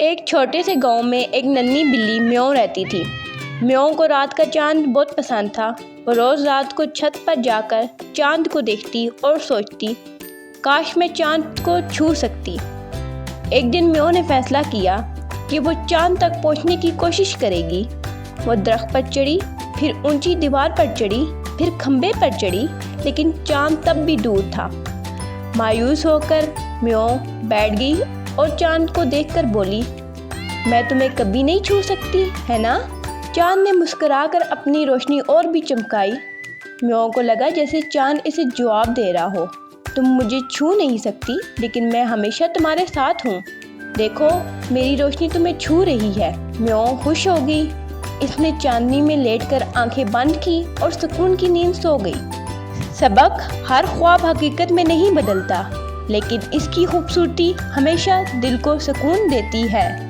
ایک چھوٹے سے گاؤں میں ایک ننھی بلی میوں رہتی تھی۔ میوں کو رات کا چاند بہت پسند تھا۔ وہ روز رات کو چھت پر جا کر چاند کو دیکھتی اور سوچتی، کاش میں چاند کو چھو سکتی۔ ایک دن میوں نے فیصلہ کیا کہ وہ چاند تک پہنچنے کی کوشش کرے گی۔ وہ درخت پر چڑھی، پھر اونچی دیوار پر چڑھی، پھر کھمبے پر چڑھی، لیکن چاند تب بھی دور تھا۔ مایوس ہو کر میوں بیٹھ گئی اور چاند کو دیکھ کر بولی، میں تمہیں کبھی نہیں چھو سکتی ہے نا؟ چاند نے مسکرا کر اپنی روشنی اور بھی چمکائی۔ میوں کو لگا جیسے چاند اسے جواب دے رہا ہو، تم مجھے چھو نہیں سکتی، لیکن میں ہمیشہ تمہارے ساتھ ہوں۔ دیکھو، میری روشنی تمہیں چھو رہی ہے۔ میوں خوش ہو گئی۔ اس نے چاندنی میں لیٹ کر آنکھیں بند کی اور سکون کی نیند سو گئی۔ سبق: ہر خواب حقیقت میں نہیں بدلتا، لیکن اس کی خوبصورتی ہمیشہ دل کو سکون دیتی ہے۔